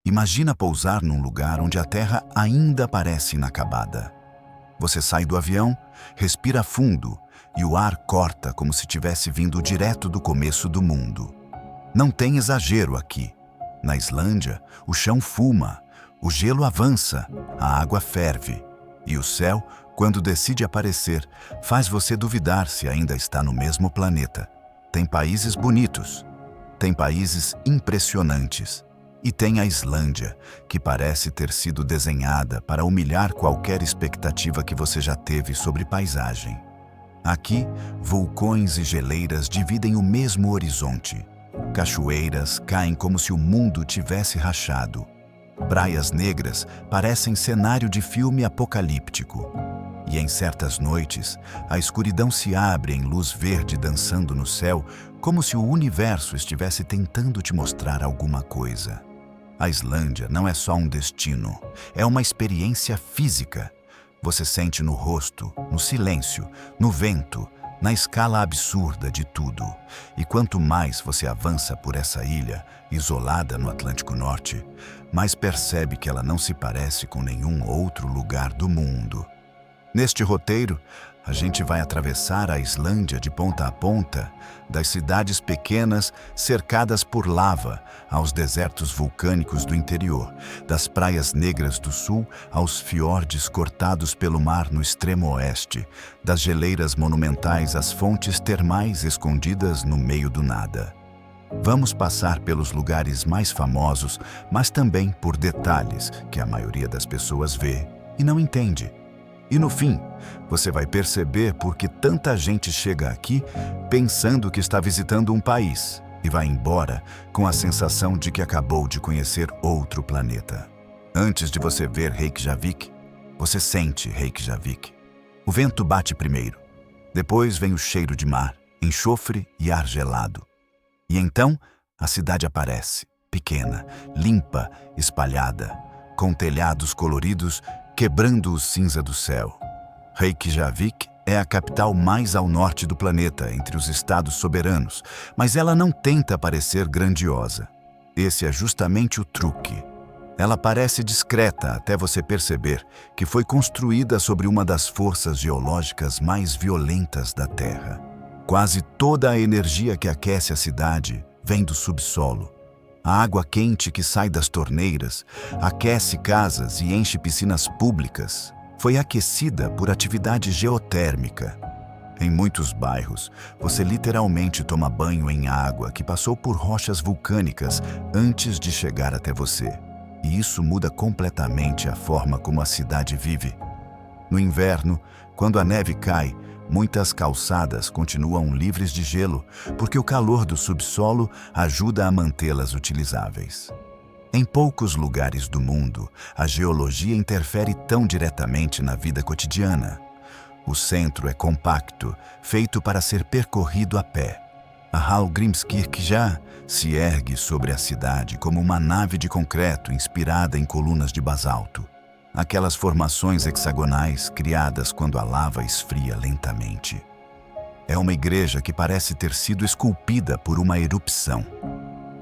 Imagina pousar num lugar onde a terra ainda parece inacabada. Você sai do avião, respira fundo e o ar corta como se tivesse vindo direto do começo do mundo. Não tem exagero aqui. Na Islândia, o chão fuma, o gelo avança, a água ferve. E o céu, quando decide aparecer, faz você duvidar se ainda está no mesmo planeta. Tem países bonitos, tem países impressionantes. E tem a Islândia, que parece ter sido desenhada para humilhar qualquer expectativa que você já teve sobre paisagem. Aqui, vulcões e geleiras dividem o mesmo horizonte. Cachoeiras caem como se o mundo tivesse rachado. Praias negras parecem cenário de filme apocalíptico. E em certas noites, a escuridão se abre em luz verde dançando no céu, como se o universo estivesse tentando te mostrar alguma coisa. A Islândia não é só um destino, é uma experiência física. Você sente no rosto, no silêncio, no vento, na escala absurda de tudo. E quanto mais você avança por essa ilha, isolada no Atlântico Norte, mais percebe que ela não se parece com nenhum outro lugar do mundo. Neste roteiro, a gente vai atravessar a Islândia de ponta a ponta, das cidades pequenas cercadas por lava aos desertos vulcânicos do interior, das praias negras do sul aos fiordes cortados pelo mar no extremo oeste, das geleiras monumentais às fontes termais escondidas no meio do nada. Vamos passar pelos lugares mais famosos, mas também por detalhes que a maioria das pessoas vê e não entende. E no fim, você vai perceber por que tanta gente chega aqui pensando que está visitando um país e vai embora com a sensação de que acabou de conhecer outro planeta. Antes de você ver Reykjavik, você sente Reykjavik. O vento bate primeiro, depois vem o cheiro de mar, enxofre e ar gelado. E então a cidade aparece, pequena, limpa, espalhada, com telhados coloridos quebrando o cinza do céu. Reykjavik é a capital mais ao norte do planeta, entre os estados soberanos, mas ela não tenta parecer grandiosa. Esse é justamente o truque. Ela parece discreta até você perceber que foi construída sobre uma das forças geológicas mais violentas da Terra. Quase toda a energia que aquece a cidade vem do subsolo. A água quente que sai das torneiras aquece casas e enche piscinas públicas. Foi aquecida por atividade geotérmica. Em muitos bairros, você literalmente toma banho em água que passou por rochas vulcânicas antes de chegar até você. E isso muda completamente a forma como a cidade vive. No inverno, quando a neve cai, muitas calçadas continuam livres de gelo, porque o calor do subsolo ajuda a mantê-las utilizáveis. Em poucos lugares do mundo, a geologia interfere tão diretamente na vida cotidiana. O centro é compacto, feito para ser percorrido a pé. A Hallgrímskirkja se ergue sobre a cidade como uma nave de concreto inspirada em colunas de basalto. Aquelas formações hexagonais criadas quando a lava esfria lentamente. É uma igreja que parece ter sido esculpida por uma erupção.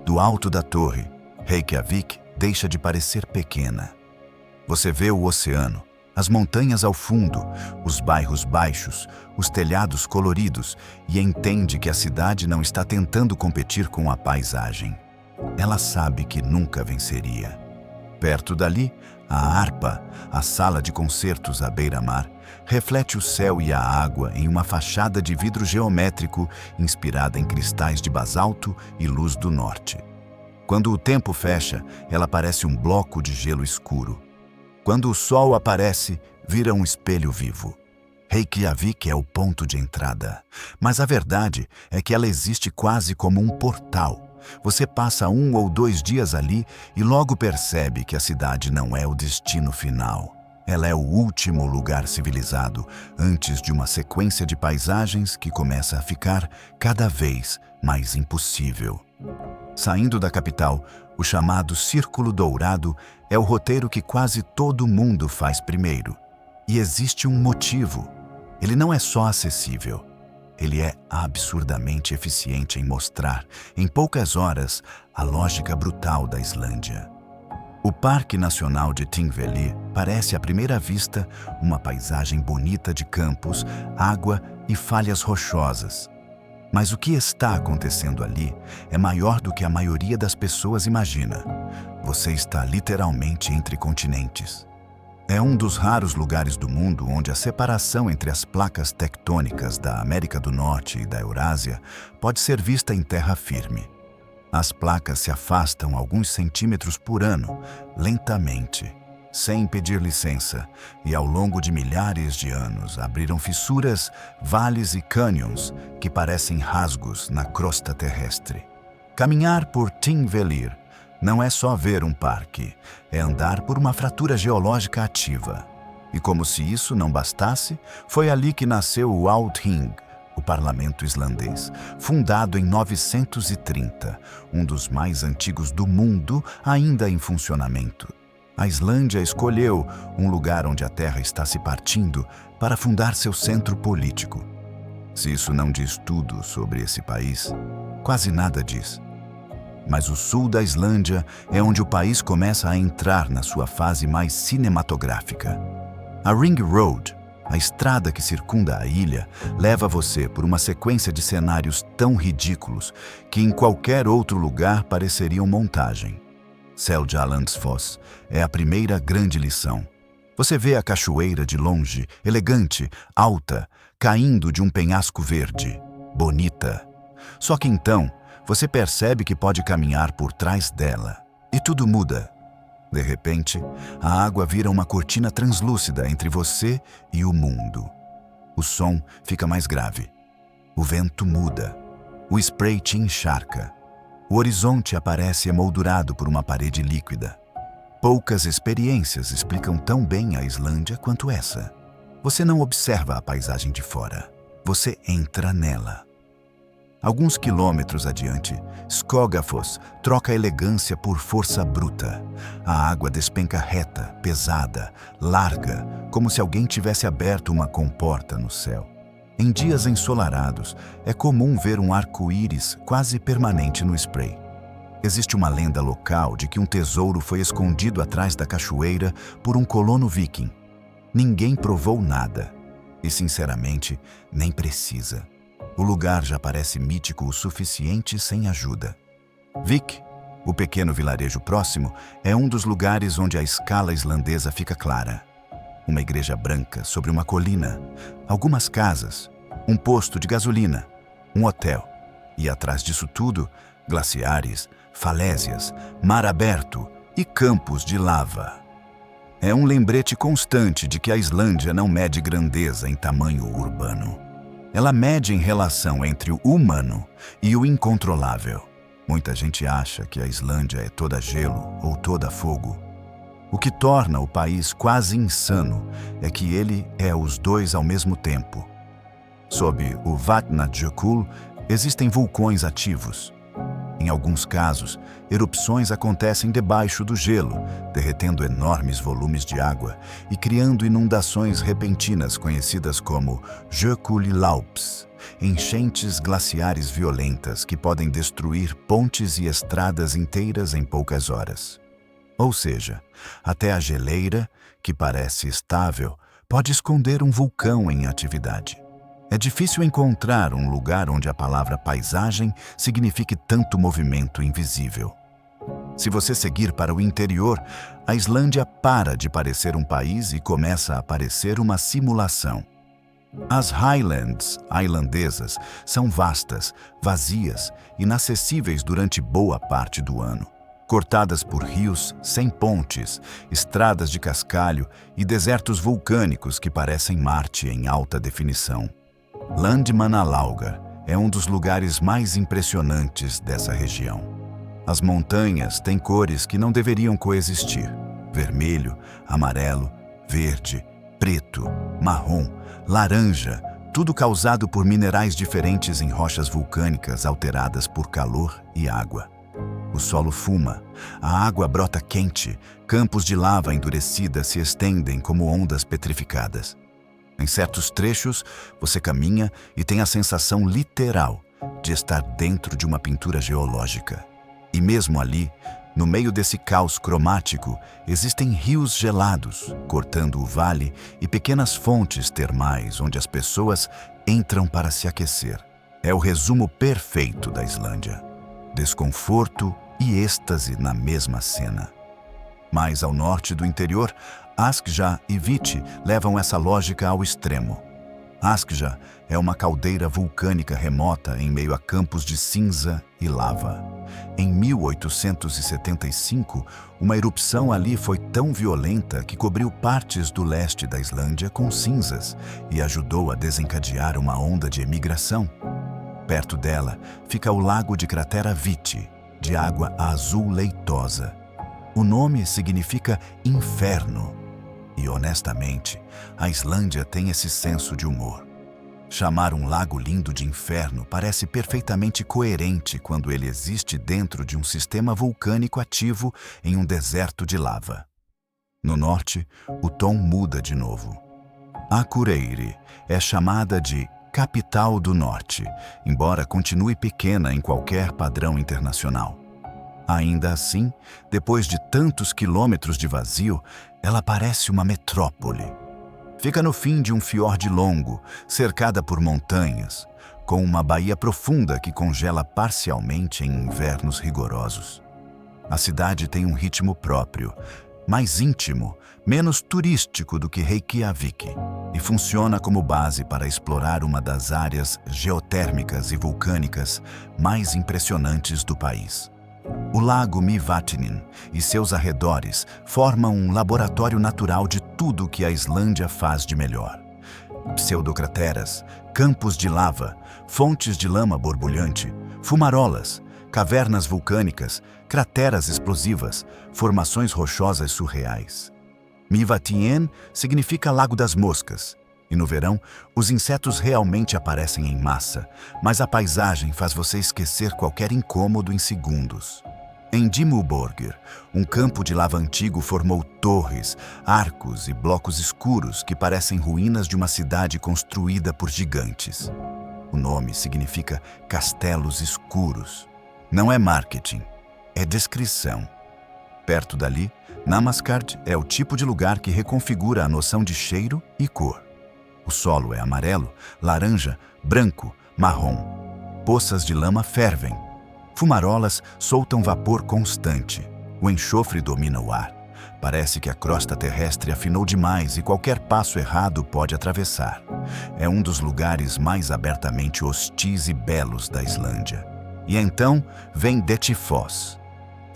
Do alto da torre, Reykjavik deixa de parecer pequena. Você vê o oceano, as montanhas ao fundo, os bairros baixos, os telhados coloridos e entende que a cidade não está tentando competir com a paisagem. Ela sabe que nunca venceria. Perto dali, a harpa, a sala de concertos à beira-mar, reflete o céu e a água em uma fachada de vidro geométrico inspirada em cristais de basalto e luz do norte. Quando o tempo fecha, ela parece um bloco de gelo escuro. Quando o sol aparece, vira um espelho vivo. Reykjavik é o ponto de entrada, mas a verdade é que ela existe quase como um portal. Você passa 1 ou 2 dias ali e logo percebe que a cidade não é o destino final. Ela é o último lugar civilizado antes de uma sequência de paisagens que começa a ficar cada vez mais impossível. Saindo da capital, o chamado Círculo Dourado é o roteiro que quase todo mundo faz primeiro. E existe um motivo. Ele não é só acessível. Ele é absurdamente eficiente em mostrar, em poucas horas, a lógica brutal da Islândia. O Parque Nacional de Thingvellir parece à primeira vista uma paisagem bonita de campos, água e falhas rochosas. Mas o que está acontecendo ali é maior do que a maioria das pessoas imagina. Você está literalmente entre continentes. É um dos raros lugares do mundo onde a separação entre as placas tectônicas da América do Norte e da Eurásia pode ser vista em terra firme. As placas se afastam alguns centímetros por ano, lentamente, sem pedir licença, e ao longo de milhares de anos abriram fissuras, vales e cânions que parecem rasgos na crosta terrestre. Caminhar por Thingvellir não é só ver um parque, é andar por uma fratura geológica ativa. E como se isso não bastasse, foi ali que nasceu o Althing, o parlamento islandês, fundado em 930, um dos mais antigos do mundo, ainda em funcionamento. A Islândia escolheu um lugar onde a terra está se partindo para fundar seu centro político. Se isso não diz tudo sobre esse país, quase nada diz. Mas o sul da Islândia é onde o país começa a entrar na sua fase mais cinematográfica. A Ring Road, a estrada que circunda a ilha, leva você por uma sequência de cenários tão ridículos que em qualquer outro lugar pareceriam montagem. Seljalandsfoss é a primeira grande lição. Você vê a cachoeira de longe, elegante, alta, caindo de um penhasco verde, bonita. Só que então, você percebe que pode caminhar por trás dela, e tudo muda. De repente, a água vira uma cortina translúcida entre você e o mundo. O som fica mais grave. O vento muda. O spray te encharca. O horizonte aparece emoldurado por uma parede líquida. Poucas experiências explicam tão bem a Islândia quanto essa. Você não observa a paisagem de fora. Você entra nela. Alguns quilômetros adiante, Skogafoss troca elegância por força bruta. A água despenca reta, pesada, larga, como se alguém tivesse aberto uma comporta no céu. Em dias ensolarados, é comum ver um arco-íris quase permanente no spray. Existe uma lenda local de que um tesouro foi escondido atrás da cachoeira por um colono viking. Ninguém provou nada. E, sinceramente, nem precisa. O lugar já parece mítico o suficiente sem ajuda. Vik, o pequeno vilarejo próximo, é um dos lugares onde a escala islandesa fica clara. Uma igreja branca sobre uma colina, algumas casas, um posto de gasolina, um hotel. E atrás disso tudo, glaciares, falésias, mar aberto e campos de lava. É um lembrete constante de que a Islândia não mede grandeza em tamanho urbano. Ela mede em relação entre o humano e o incontrolável. Muita gente acha que a Islândia é toda gelo ou toda fogo. O que torna o país quase insano é que ele é os dois ao mesmo tempo. Sob o Vatnajökull existem vulcões ativos. Em alguns casos, erupções acontecem debaixo do gelo, derretendo enormes volumes de água e criando inundações repentinas conhecidas como Jökulhlaups, enchentes glaciares violentas que podem destruir pontes e estradas inteiras em poucas horas. Ou seja, até a geleira, que parece estável, pode esconder um vulcão em atividade. É difícil encontrar um lugar onde a palavra paisagem signifique tanto movimento invisível. Se você seguir para o interior, a Islândia para de parecer um país e começa a parecer uma simulação. As Highlands islandesas são vastas, vazias, inacessíveis durante boa parte do ano. Cortadas por rios sem pontes, estradas de cascalho e desertos vulcânicos que parecem Marte em alta definição. Landmannalaugar é um dos lugares mais impressionantes dessa região. As montanhas têm cores que não deveriam coexistir: vermelho, amarelo, verde, preto, marrom, laranja, tudo causado por minerais diferentes em rochas vulcânicas alteradas por calor e água. O solo fuma, a água brota quente, campos de lava endurecida se estendem como ondas petrificadas. Em certos trechos, você caminha e tem a sensação literal de estar dentro de uma pintura geológica. E mesmo ali, No meio desse caos cromático, existem rios gelados, cortando o vale, e pequenas fontes termais onde as pessoas entram para se aquecer. É o resumo perfeito da Islândia. Desconforto e êxtase na mesma cena. Mais ao norte do interior, Askja e Viti levam essa lógica ao extremo. Askja é uma caldeira vulcânica remota em meio a campos de cinza e lava. Em 1875, uma erupção ali foi tão violenta que cobriu partes do leste da Islândia com cinzas e ajudou a desencadear uma onda de emigração. Perto dela fica o lago de cratera Viti, de água azul leitosa. O nome significa inferno. E, honestamente, a Islândia tem esse senso de humor. Chamar um lago lindo de inferno parece perfeitamente coerente quando ele existe dentro de um sistema vulcânico ativo em um deserto de lava. No norte, o tom muda de novo. Akureyri é chamada de capital do norte, embora continue pequena em qualquer padrão internacional. Ainda assim, depois de tantos quilômetros de vazio, ela parece uma metrópole. Fica no fim de um fiorde longo, cercada por montanhas, com uma baía profunda que congela parcialmente em invernos rigorosos. A cidade tem um ritmo próprio, mais íntimo, menos turístico do que Reykjavik, e funciona como base para explorar uma das áreas geotérmicas e vulcânicas mais impressionantes do país. O lago Mývatnin e seus arredores formam um laboratório natural de tudo que a Islândia faz de melhor. Pseudocrateras, campos de lava, fontes de lama borbulhante, fumarolas, cavernas vulcânicas, crateras explosivas, formações rochosas surreais. Mývatnin significa Lago das Moscas, e no verão os insetos realmente aparecem em massa, mas a paisagem faz você esquecer qualquer incômodo em segundos. Em Dimmuborgir, um campo de lava antigo formou torres, arcos e blocos escuros que parecem ruínas de uma cidade construída por gigantes. O nome significa castelos escuros. Não é marketing, é descrição. Perto dali, Namaskard é o tipo de lugar que reconfigura a noção de cheiro e cor. O solo é amarelo, laranja, branco, marrom. Poças de lama fervem. Fumarolas soltam vapor constante. O enxofre domina o ar. Parece que a crosta terrestre afinou demais e qualquer passo errado pode atravessar. É um dos lugares mais abertamente hostis e belos da Islândia. E então vem Dettifoss.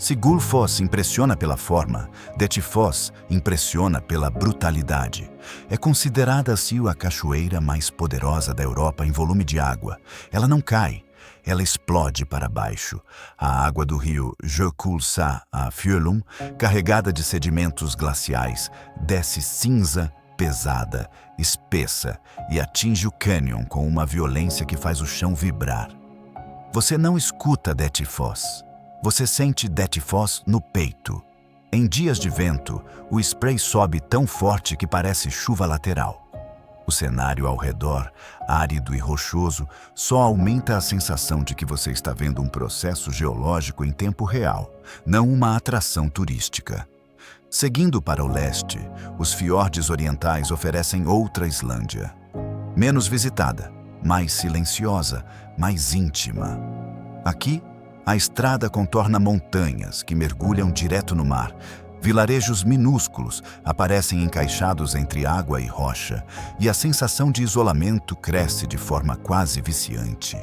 Se Gullfoss impressiona pela forma, Dettifoss impressiona pela brutalidade. É considerada assim a cachoeira mais poderosa da Europa em volume de água. Ela não cai, ela explode para baixo. A água do rio Jökulsá a Fjöllum, carregada de sedimentos glaciais, desce cinza, pesada, espessa e atinge o cânion com uma violência que faz o chão vibrar. Você não escuta Dettifoss. Você sente Dettifoss no peito. Em dias de vento, o spray sobe tão forte que parece chuva lateral. O cenário ao redor, árido e rochoso, só aumenta a sensação de que você está vendo um processo geológico em tempo real, não uma atração turística. Seguindo para o leste, os fiordes orientais oferecem outra Islândia. Menos visitada, mais silenciosa, mais íntima. Aqui, a estrada contorna montanhas que mergulham direto no mar. Vilarejos minúsculos aparecem encaixados entre água e rocha, e a sensação de isolamento cresce de forma quase viciante.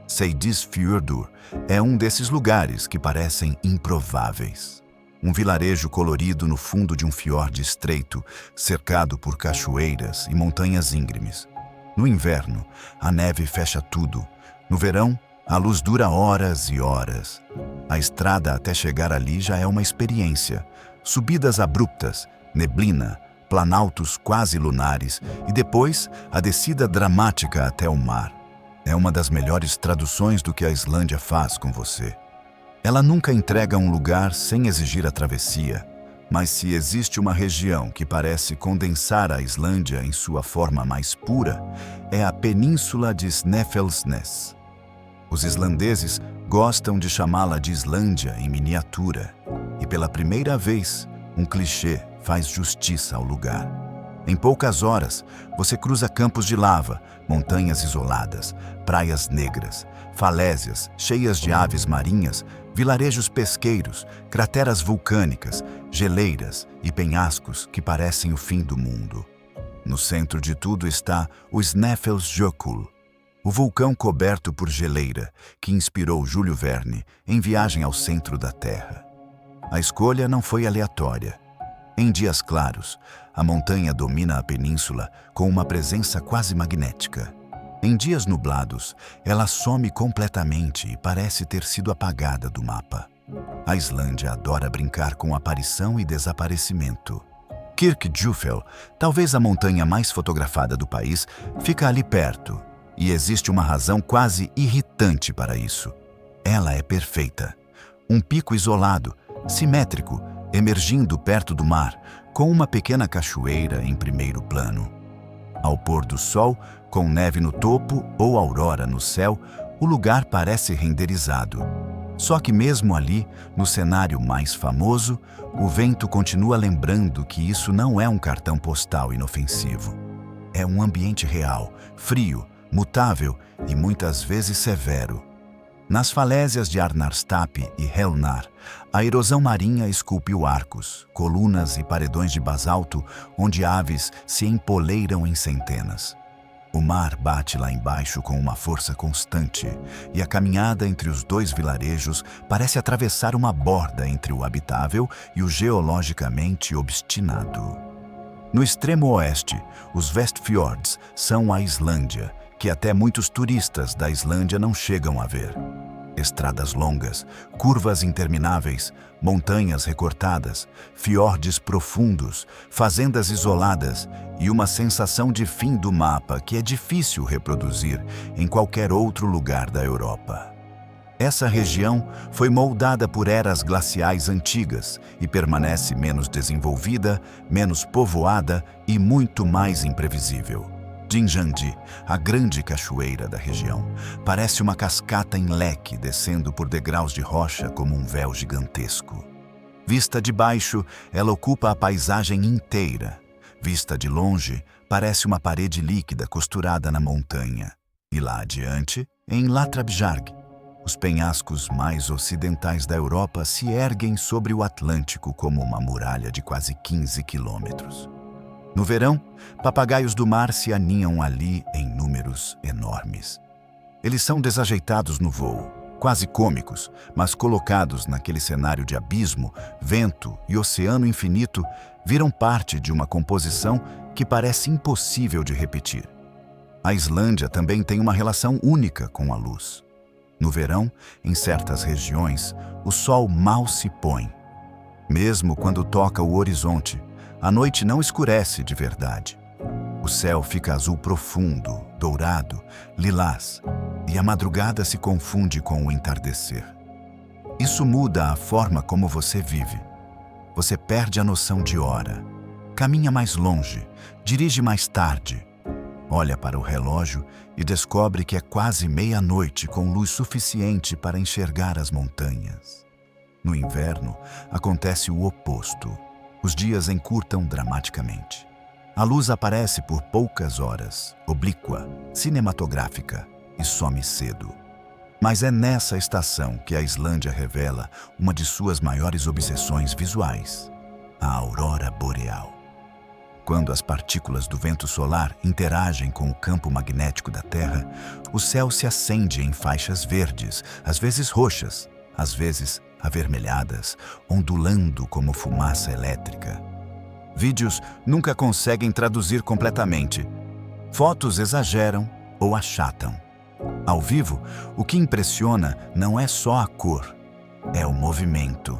Seyðisfjörður é um desses lugares que parecem improváveis. Um vilarejo colorido no fundo de um fiorde estreito, cercado por cachoeiras e montanhas íngremes. No inverno, a neve fecha tudo. No verão, a luz dura horas e horas. A estrada até chegar ali já é uma experiência. Subidas abruptas, neblina, planaltos quase lunares e depois a descida dramática até o mar. É uma das melhores traduções do que a Islândia faz com você. Ela nunca entrega um lugar sem exigir a travessia, mas se existe uma região que parece condensar a Islândia em sua forma mais pura, é a Península de Snæfellsnes. Os islandeses gostam de chamá-la de Islândia em miniatura. E pela primeira vez, um clichê faz justiça ao lugar. Em poucas horas, você cruza campos de lava, montanhas isoladas, praias negras, falésias cheias de aves marinhas, vilarejos pesqueiros, crateras vulcânicas, geleiras e penhascos que parecem o fim do mundo. No centro de tudo está o Snæfellsjökull, o vulcão coberto por geleira que inspirou Júlio Verne em Viagem ao Centro da Terra. A escolha não foi aleatória. Em dias claros, a montanha domina a península com uma presença quase magnética. Em dias nublados, ela some completamente e parece ter sido apagada do mapa. A Islândia adora brincar com aparição e desaparecimento. Kirkjufell, talvez a montanha mais fotografada do país, fica ali perto, e existe uma razão quase irritante para isso. Ela é perfeita. Um pico isolado, simétrico, emergindo perto do mar, com uma pequena cachoeira em primeiro plano. Ao pôr do sol, com neve no topo ou aurora no céu, o lugar parece renderizado. Só que mesmo ali, no cenário mais famoso, o vento continua lembrando que isso não é um cartão postal inofensivo. É um ambiente real, frio, mutável e muitas vezes severo. Nas falésias de Arnarstap e Helnar, a erosão marinha esculpiu arcos, colunas e paredões de basalto onde aves se empoleiram em centenas. O mar bate lá embaixo com uma força constante, e a caminhada entre os dois vilarejos parece atravessar uma borda entre o habitável e o geologicamente obstinado. No extremo oeste, os Vestfjords são a Islândia, que até muitos turistas da Islândia não chegam a ver. Estradas longas, curvas intermináveis, montanhas recortadas, fiordes profundos, fazendas isoladas e uma sensação de fim do mapa que é difícil reproduzir em qualquer outro lugar da Europa. Essa região foi moldada por eras glaciais antigas e permanece menos desenvolvida, menos povoada e muito mais imprevisível. Dinjandi, a grande cachoeira da região, parece uma cascata em leque descendo por degraus de rocha como um véu gigantesco. Vista de baixo, ela ocupa a paisagem inteira. Vista de longe, parece uma parede líquida costurada na montanha. E lá adiante, em Latrabjarg, os penhascos mais ocidentais da Europa se erguem sobre o Atlântico como uma muralha de quase 15 quilômetros. No verão, papagaios do mar se aninham ali em números enormes. Eles são desajeitados no voo, quase cômicos, mas colocados naquele cenário de abismo, vento e oceano infinito, viram parte de uma composição que parece impossível de repetir. A Islândia também tem uma relação única com a luz. No verão, em certas regiões, o sol mal se põe. Mesmo quando toca o horizonte, a noite não escurece de verdade. O céu fica azul profundo, dourado, lilás, e a madrugada se confunde com o entardecer. Isso muda a forma como você vive. Você perde a noção de hora, caminha mais longe, dirige mais tarde, olha para o relógio e descobre que é quase meia-noite com luz suficiente para enxergar as montanhas. No inverno, acontece o oposto. Os dias encurtam dramaticamente. A luz aparece por poucas horas, oblíqua, cinematográfica, e some cedo. Mas é nessa estação que a Islândia revela uma de suas maiores obsessões visuais, a aurora boreal. Quando as partículas do vento solar interagem com o campo magnético da Terra, o céu se acende em faixas verdes, às vezes roxas, às vezes avermelhadas, ondulando como fumaça elétrica. Vídeos nunca conseguem traduzir completamente. Fotos exageram ou achatam. Ao vivo, o que impressiona não é só a cor, é o movimento.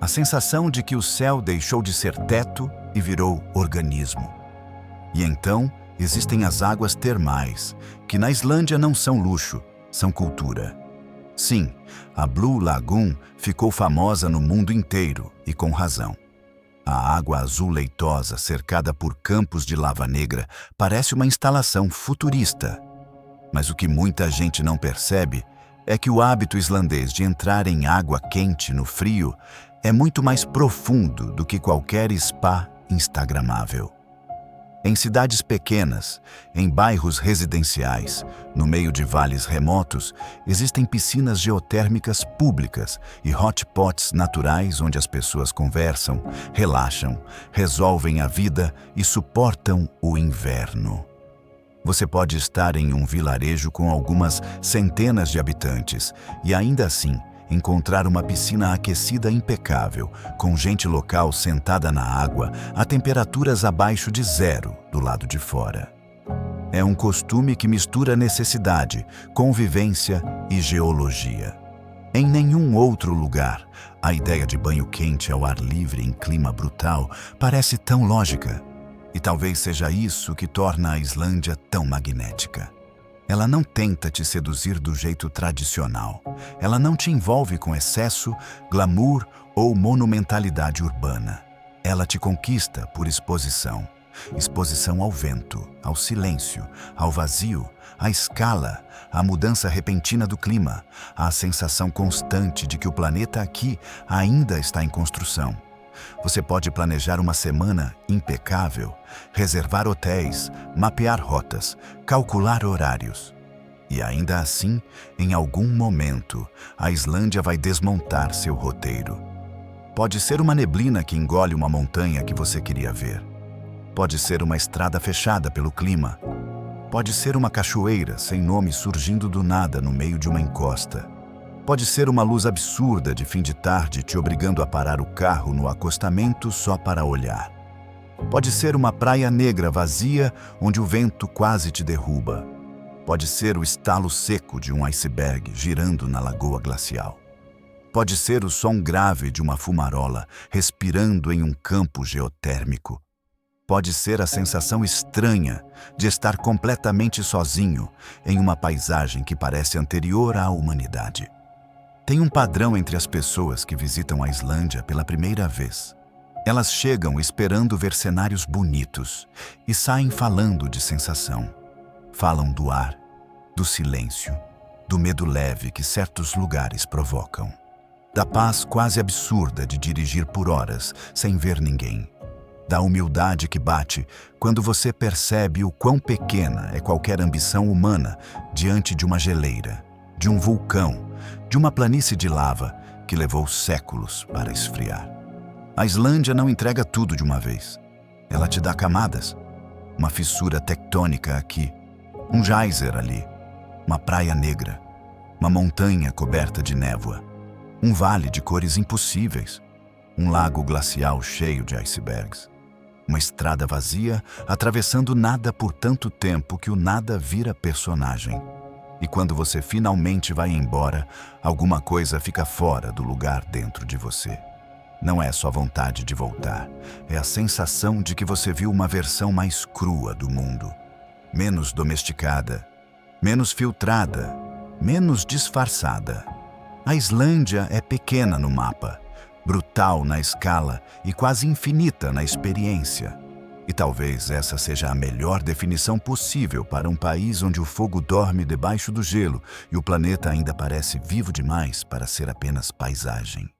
A sensação de que o céu deixou de ser teto e virou organismo. E então existem as águas termais, que na Islândia não são luxo, são cultura. Sim, a Blue Lagoon ficou famosa no mundo inteiro, e com razão. A água azul leitosa, cercada por campos de lava negra, parece uma instalação futurista. Mas o que muita gente não percebe é que o hábito islandês de entrar em água quente no frio é muito mais profundo do que qualquer spa instagramável. Em cidades pequenas, em bairros residenciais, no meio de vales remotos, existem piscinas geotérmicas públicas e hotspots naturais onde as pessoas conversam, relaxam, resolvem a vida e suportam o inverno. Você pode estar em um vilarejo com algumas centenas de habitantes e ainda assim encontrar uma piscina aquecida impecável, com gente local sentada na água a temperaturas abaixo de zero do lado de fora. É um costume que mistura necessidade, convivência e geologia. Em nenhum outro lugar, a ideia de banho quente ao ar livre em clima brutal parece tão lógica. E talvez seja isso que torna a Islândia tão magnética. Ela não tenta te seduzir do jeito tradicional. Ela não te envolve com excesso, glamour ou monumentalidade urbana. Ela te conquista por exposição. Exposição ao vento, ao silêncio, ao vazio, à escala, à mudança repentina do clima, à sensação constante de que o planeta aqui ainda está em construção. Você pode planejar uma semana impecável, reservar hotéis, mapear rotas, calcular horários. E ainda assim, em algum momento, a Islândia vai desmontar seu roteiro. Pode ser uma neblina que engole uma montanha que você queria ver. Pode ser uma estrada fechada pelo clima. Pode ser uma cachoeira sem nome surgindo do nada no meio de uma encosta. Pode ser uma luz absurda de fim de tarde te obrigando a parar o carro no acostamento só para olhar. Pode ser uma praia negra vazia onde o vento quase te derruba. Pode ser o estalo seco de um iceberg girando na lagoa glacial. Pode ser o som grave de uma fumarola respirando em um campo geotérmico. Pode ser a sensação estranha de estar completamente sozinho em uma paisagem que parece anterior à humanidade. Tem um padrão entre as pessoas que visitam a Islândia pela primeira vez. Elas chegam esperando ver cenários bonitos e saem falando de sensação. Falam do ar, do silêncio, do medo leve que certos lugares provocam. Da paz quase absurda de dirigir por horas sem ver ninguém. Da humildade que bate quando você percebe o quão pequena é qualquer ambição humana diante de uma geleira, de um vulcão, de uma planície de lava que levou séculos para esfriar. A Islândia não entrega tudo de uma vez. Ela te dá camadas. Uma fissura tectônica aqui, um geyser ali, uma praia negra, uma montanha coberta de névoa, um vale de cores impossíveis, um lago glacial cheio de icebergs, uma estrada vazia atravessando nada por tanto tempo que o nada vira personagem. E quando você finalmente vai embora, alguma coisa fica fora do lugar dentro de você. Não é só vontade de voltar, é a sensação de que você viu uma versão mais crua do mundo. Menos domesticada, menos filtrada, menos disfarçada. A Islândia é pequena no mapa, brutal na escala e quase infinita na experiência. E talvez essa seja a melhor definição possível para um país onde o fogo dorme debaixo do gelo e o planeta ainda parece vivo demais para ser apenas paisagem.